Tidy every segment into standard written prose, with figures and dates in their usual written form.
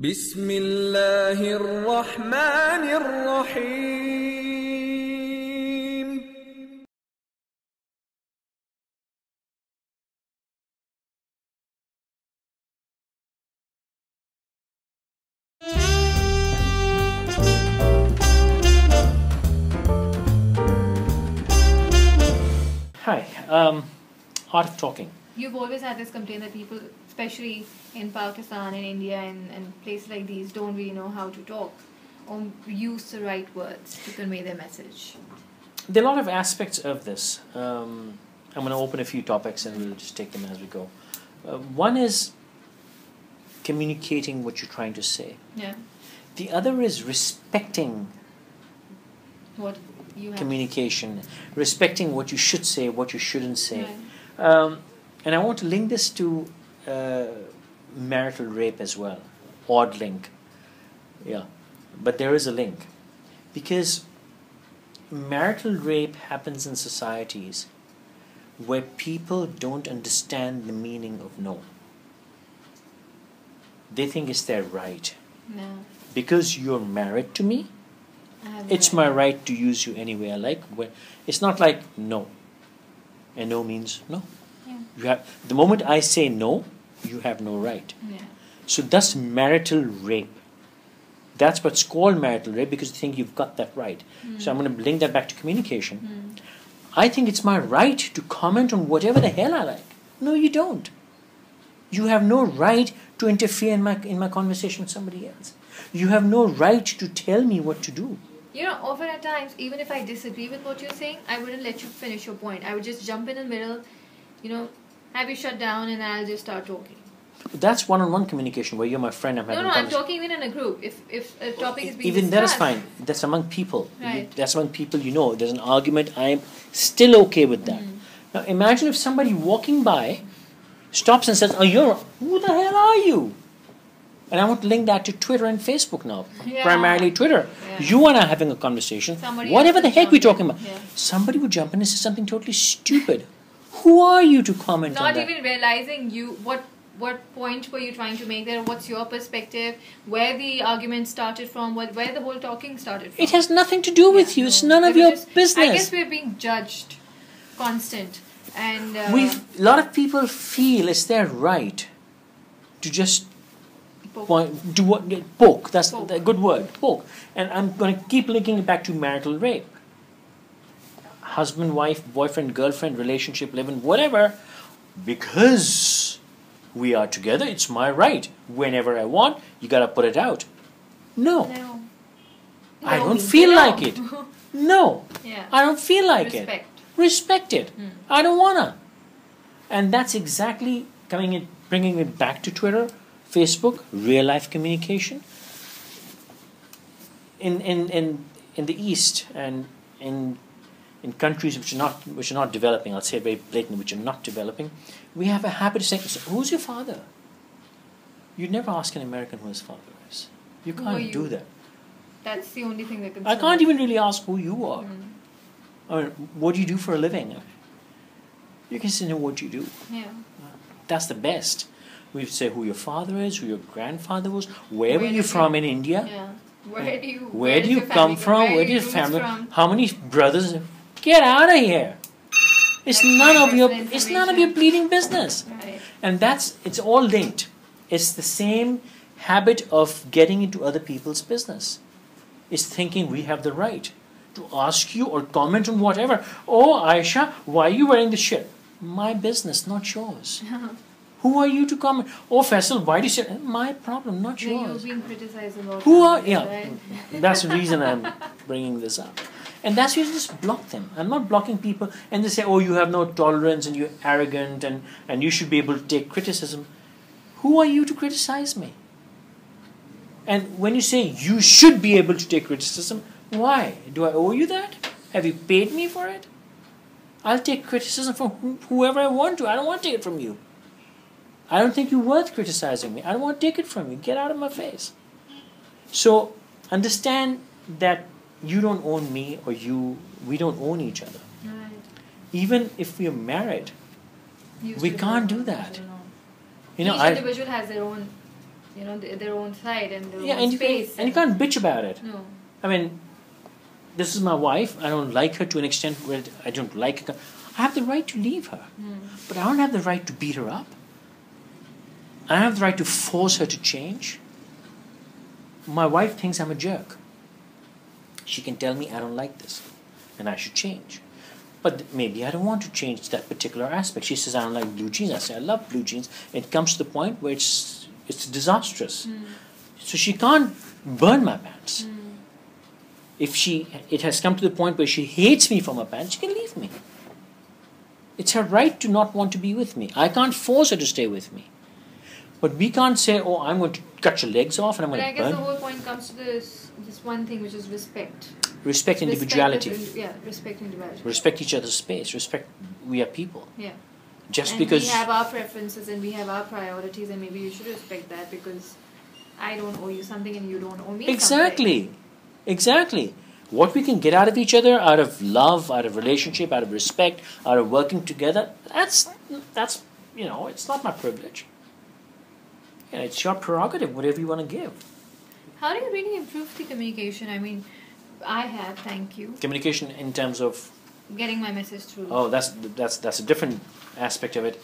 بسم الله الرحمن الرحيم. Hi, art of talking. You've always had this complaint that people, especially in Pakistan and India and places like these, don't really know how to talk or use the right words to convey their message. There are a lot of aspects of this. I'm going to open a few topics and we'll just take them as we go. One is communicating what you're trying to say. Yeah. The other is respecting What you have. communication, respecting what you should say, what you shouldn't say. Right. And I want to link this to marital rape as well. Odd link. Yeah. But there is a link. Because marital rape happens in societies where people don't understand the meaning of no. They think it's their right. No. Because you're married to me, I have it's my right to use you any way I like. It's not like no. And no means no. Yeah. You have the moment I say no, you have no right. Yeah. So that's marital rape. That's what's called marital rape because you think you've got that right. So I'm going to link that back to communication. I think it's my right to comment on whatever the hell I like. No, you don't. You have no right to interfere in my conversation with somebody else. You have no right to tell me what to do. You know, often at times, even if I disagree with what you're saying, I wouldn't let you finish your point. I would just jump in the middle, have you shut down and I'll just start talking. That's one-on-one communication where you're my friend. I'm having a I'm conversation. talking even in a group. If a topic is being Even that is discussed. fine. That's among people. Right. That's among people you know. There's an argument. I'm still okay with that. Now imagine if somebody walking by stops and says, who the hell are you? And I want to link that to Twitter and Facebook now. Yeah. Primarily Twitter. Yeah. You and I are having a conversation. Somebody Whatever else the will heck we're jump talking in. about. Yeah. Somebody would jump in and say something totally stupid. Who are you to comment on Not that? even realizing what point were you trying to make there? What's your perspective? Where the argument started from? Where the whole talking started from? It has nothing to do with you. No. It's none of They were your just- business. I guess we're being judged, constant, and A lot of people feel it's their right to just poke. That's Poke. a good word. Poke. And I'm going to keep linking it back to marital rape. Husband, wife, boyfriend, girlfriend, relationship, living, whatever. Because we are together, it's my right. Whenever I want, you got to put it out. No. No. I No don't means feel no. like it. No. Yeah. I don't feel like Respect. it. Respect it. I don't wanna. And that's exactly bringing it back to Twitter, Facebook, real life communication. In the East and in countries which are not developing, I'll say it very blatantly, which are not developing, we have a habit of saying, "Who's your father?" You'd never ask an American who his father is. You Who are can't you? do that. That's the only thing that I concerns can't me. even really ask who you are. I mean, what do you do for a living? You can say, "No, what you do." Yeah. That's the best. We say who your father is, who your grandfather was, where were you did from you- in India? Yeah. Where do you? Where do does you your come family from? Where Where are do your roots family? from? How many brothers? Get out of here! It's That's none my of your. personal It's none of your bleeding business. Right. And it's all linked. It's the same habit of getting into other people's business. It's thinking we have the right to ask you or comment on whatever. Oh, Ayesha, why are you wearing this shirt? My business, not yours. Who are you to comment? Oh, Faisal, why do you say my problem, not Yeah, you're yours? being criticized a lot. Who are nowadays, right? That's the reason I'm bringing this up. And that's why you just block them. I'm not blocking people and they say, oh, you have no tolerance and you're arrogant and you should be able to take criticism. Who are you to criticize me? And when you say you should be able to take criticism, why? Do I owe you that? Have you paid me for it? I'll take criticism from whoever I want to. I don't want to take it from you. I don't think you're worth criticizing me. I don't want to take it from you. Get out of my face. So understand that you don't own me or we don't own each other. Right. Even if we're married, Used we to can't know, do that. used to know. You know, Each individual has their own their own side and their Yeah, own space. and you can't bitch about it. No. I mean, this is my wife. I don't like her to an extent where I don't like her. I have the right to leave her. But I don't have the right to beat her up. I don't have the right to force her to change. My wife thinks I'm a jerk. She can tell me I don't like this and I should change. But maybe I don't want to change that particular aspect. She says I don't like blue jeans. I say I love blue jeans. It comes to the point where it's disastrous. So she can't burn my pants. If it has come to the point where she hates me for my pants, she can leave me. It's her right to not want to be with me. I can't force her to stay with me. But we can't say, oh, I'm going to cut your legs off and I'm But going I to guess burn. the whole point comes to this one thing, which is respect. Respect individuality. Respect individuality. Respect each other's space. Respect, we are people. Yeah. Just And because... we have our preferences and we have our priorities, and maybe you should respect that, because I don't owe you something and you don't owe me something. Exactly. What we can get out of each other, out of love, out of relationship, out of respect, out of working together, that's it's not my privilege. It's your prerogative, whatever you want to give. How do you really improve the communication? I mean, I have, thank you, Communication in terms of... getting my message through. Oh, that's a different aspect of it.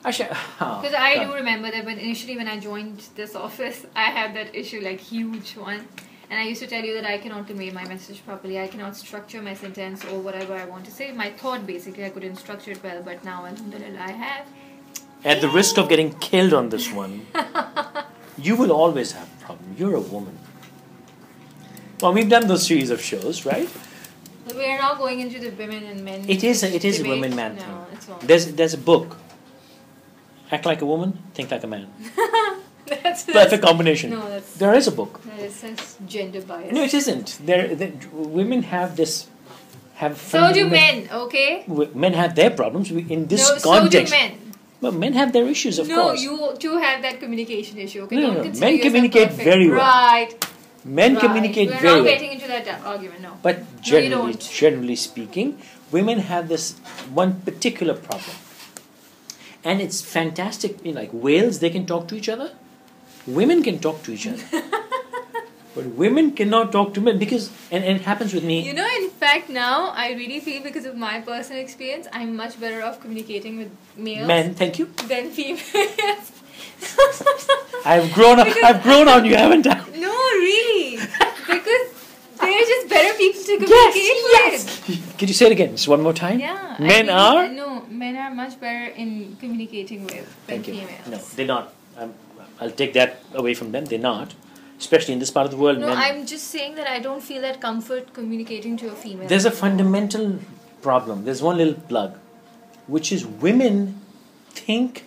Actually, Because I do remember that when I joined this office, I had that issue, like huge one. And I used to tell you that I cannot convey my message properly. I cannot structure my sentence or whatever I want to say. My thought, basically, I couldn't structure it well. But now, alhamdulillah, I have. At the risk of getting killed on this one, you will always have a problem. You're a woman. Well, we've done those series of shows, right? We are now going into the women and men. It is a debate. women-man No, thing. it's not. There's a book. Act like a woman, think like a man. That's Perfect combination. No, that's... There is a book. That's gender bias. No, it isn't. Women have this... So do men, okay? Men have their problems in this No, context. so do men. Well, men have their issues, of course. No, you too have that communication issue, okay? No, Don't no. consider Men yourself communicate perfect. very well. Right. Men Right. communicate We're very not well. getting into that argument, no. But No, you don't. generally speaking, women have this one particular problem. And it's fantastic. Like whales, they can talk to each other. Women can talk to each other. But women cannot talk to men because... And it happens with me. In fact, now, I really feel, because of my personal experience, I'm much better off communicating with males Men, thank you. than females. I've grown on you, haven't I? No, really. Because they're just better people to communicate with. Could you say it again? Just one more time? Yeah. Men are? No, men are much better in communicating with than Thank you. females. No, they're not. I'll take that away from them. They're not. Especially in this part of the world. No, men, I'm just saying that I don't feel that comfort communicating to a female. there's a fundamental problem. There's one little plug, which is women think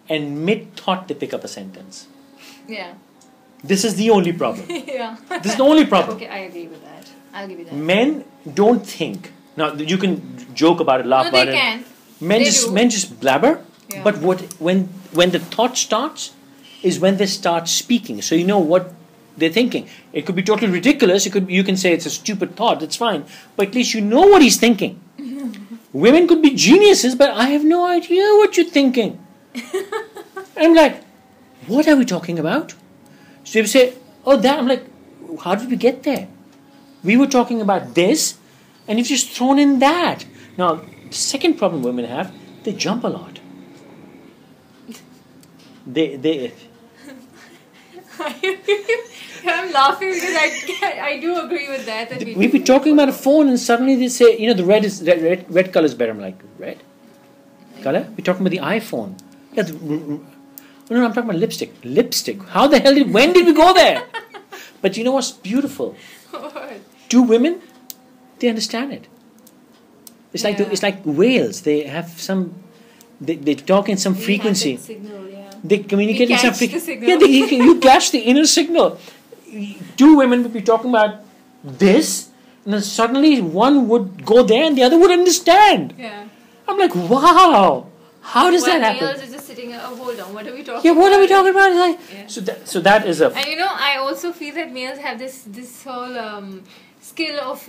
and mid-thought they pick up a sentence. Yeah. This is the only problem. Yeah. This is the only problem. Okay, I agree with that. I'll give you that. Men don't think. Now, you can joke about it, laugh No, about they it. can. Men They just do. men just blabber. Yeah. But when the thought starts is when they start speaking. So you know what they're thinking. It could be totally ridiculous. You can say it's a stupid thought. That's fine. But at least you know what he's thinking. Women could be geniuses, but I have no idea what you're thinking. I'm like, what are we talking about? So you say, oh, that. I'm like, how did we get there? We were talking about this, and you've just thrown in that. Now, the second problem women have, they jump a lot. They I'm laughing because I do agree with that. we'd be talking about a phone and suddenly they say, the red color is better. I'm like, red color? We're talking about the iPhone. Yeah, no, I'm talking about lipstick. Lipstick. How the hell when did we go there? But you know what's beautiful? Two women, they understand it. It's like it's like whales. They have some. They talk in some frequency. Have that signal, yeah. They communicate We in some catch the frequency. signal. Yeah, you catch the inner signal. Two women would be talking about this, and then suddenly one would go there and the other would understand. Yeah. I'm like, wow, how does that happen? Males are just sitting, hold on, what are we talking about? Yeah, what are we talking about? Like, Yeah. so that is a... And I also feel that males have this whole skill of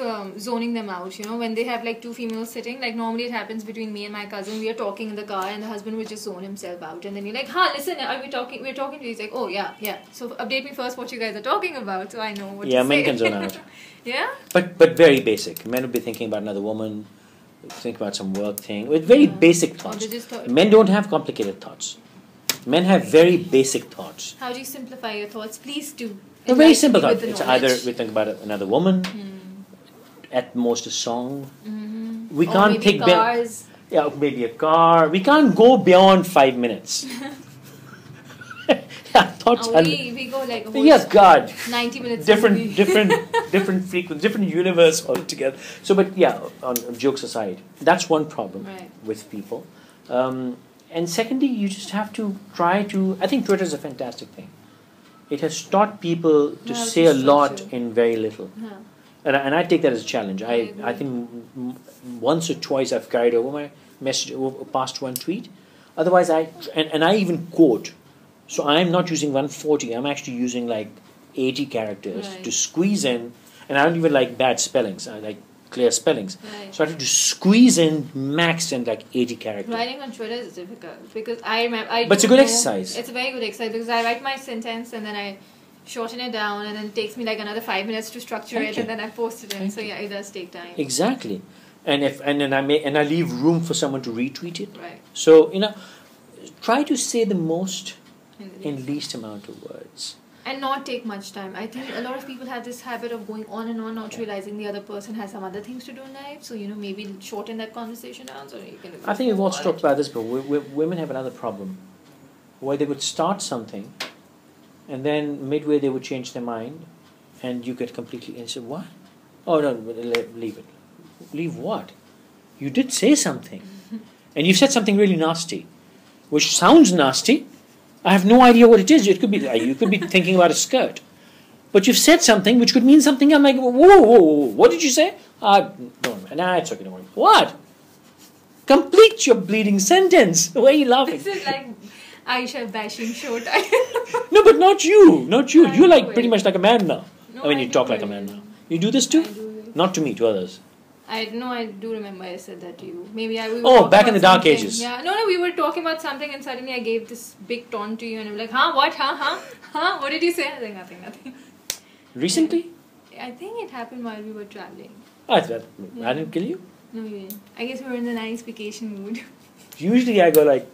zoning them out. You know, when they have like two females sitting, like normally it happens between me and my cousin. We are talking in the car, and the husband will just zone himself out, and then you're like, "Ha, listen, are we talking? We're talking to you." He's like, "Oh yeah. So update me first what you guys are talking about, so I know what." Yeah, to men say. can zone out. Yeah. But very basic. Men will be thinking about another woman, think about some work thing, with very basic thoughts. they just thought- Men don't have complicated thoughts. Men have very basic thoughts. How do you simplify your thoughts? Please do. They're very Enlighten simple me with thoughts. the It's either knowledge. we think about another woman, at most a song. We Or can't maybe think cars. yeah, maybe a car. We can't go beyond 5 minutes. Thoughts are We go like a whole yes, God. 90 minutes. Different, movie. different frequency, different universe altogether. So, but yeah, on jokes aside, that's one problem Right. with people. And secondly, you just have to try to. I think Twitter is a fantastic thing. It has taught people to How to say a lot structure. in very little, Huh. and I take that as a challenge. I agree. think once or twice I've carried over my message over past one tweet. Otherwise, and I even quote. So I'm not using 140. I'm actually using like 80 characters Right. to squeeze in, and I don't even like bad spellings. I like clear spellings. Right. So I have to squeeze in max in like 80 characters. Writing on Twitter is difficult because I remember. I But it's a don't good know- exercise. It's a very good exercise because I write my sentence and then I shorten it down and then it takes me like another 5 minutes to structure Thank it you. and then I post it in. Thank So you. yeah, it does take time. Exactly, and then I leave room for someone to retweet it. Right. So try to say the most In the in least amount of words. and not take much time. I think a lot of people have this habit of going on and on, not realizing the other person has some other things to do in life. So maybe shorten that conversation down so you can. I think we've also talked about this, but women have another problem, where they would start something, and then midway they would change their mind, and you get completely and say, "What? Oh no, leave it. Leave what? You did say something, and you said something really nasty, which sounds nasty. I have no idea what it is. It could be you could be thinking about a skirt, but you've said something which could mean something. I'm like, whoa, what did you say? Don't. Nah, it's okay. Don't worry. What? Complete your bleeding sentence. Why are you laughing? This is like Ayesha bashing show time. No, but not you. Not you. I You're like do pretty it. much like a man now. No, I mean, I you talk do like a it. man now. You do this too? I do it. Not to me, to others. I do remember I said that to you. Maybe we were Oh, talking back in about the dark something. ages. Yeah, no, we were talking about something and suddenly I gave this big taunt to you and you were like, huh, what, huh, what did you say? I was like, nothing. Recently? I think it happened while we were traveling. I didn't kill you. No, you didn't. I guess we were in the nice vacation mood. Usually I go like,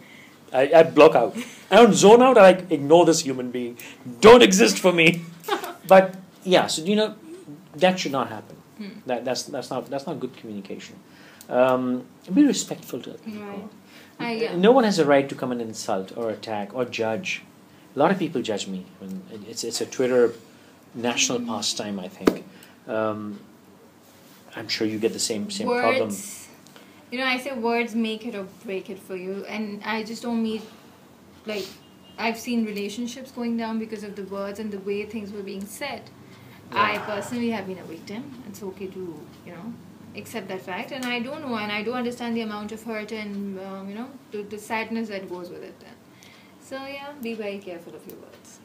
I block out. I don't zone out, I like ignore this human being. Don't exist for me. But yeah, so that should not happen. That's not good communication. Be respectful to people. Right. No one has a right to come and insult or attack or judge. A lot of people judge me. It's a Twitter national pastime, I think. I'm sure you get the same problem. Words, I say words make it or break it for you, and I just don't mean like I've seen relationships going down because of the words and the way things were being said. I personally have been a victim. It's okay to accept that fact, and I do know and I do understand the amount of hurt and the sadness that goes with it. So yeah, be very careful of your words.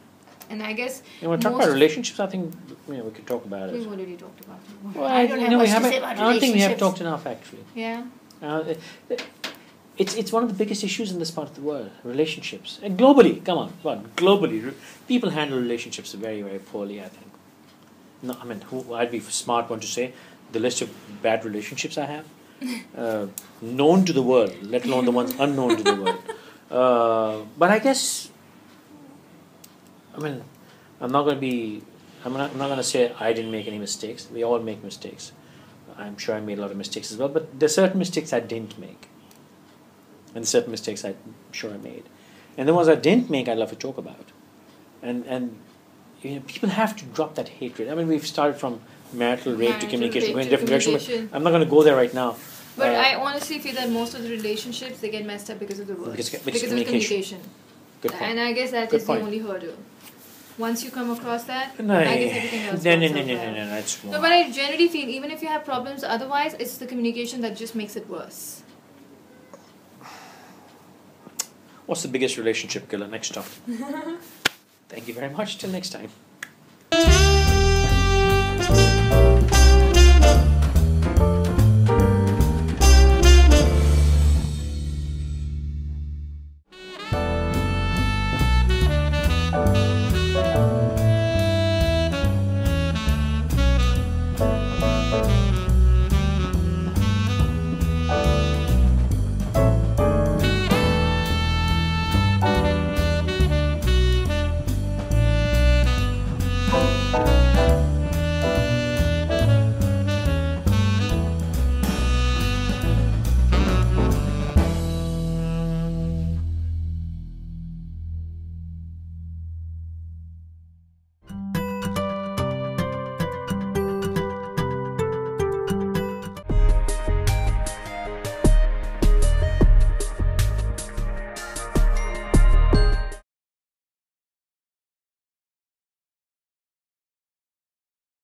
And I guess When we talk about relationships, I think we could talk about it. we've already talked about it. Well, I don't have much to say about I don't think we have relationships. talked enough actually. Yeah. It's one of the biggest issues in this part of the world, relationships. And globally, come on, globally, people handle relationships very, very poorly, I think. No, I mean, I'd be a smart one to say the list of bad relationships I have, known to the world, let alone the ones unknown to the world. But I guess, I'm not going to say I didn't make any mistakes. We all make mistakes. I'm sure I made a lot of mistakes as well, but there's certain mistakes I didn't make. And certain mistakes I'm sure I made. And the ones I didn't make, I'd love to talk about. And people have to drop that hatred. I mean, we've started from marital rape to communication, going in different directions. I'm not going to go there right now. But I honestly feel that most of the relationships, they get messed up because of the words. Because of communication. Good point. And I guess that Good is point. the only hurdle. Once you come across that, No, I guess everything else no, works out well. that's wrong. No, but I generally feel even if you have problems otherwise, it's the communication that just makes it worse. What's the biggest relationship killer? Next stop. Thank you very much. Till next time.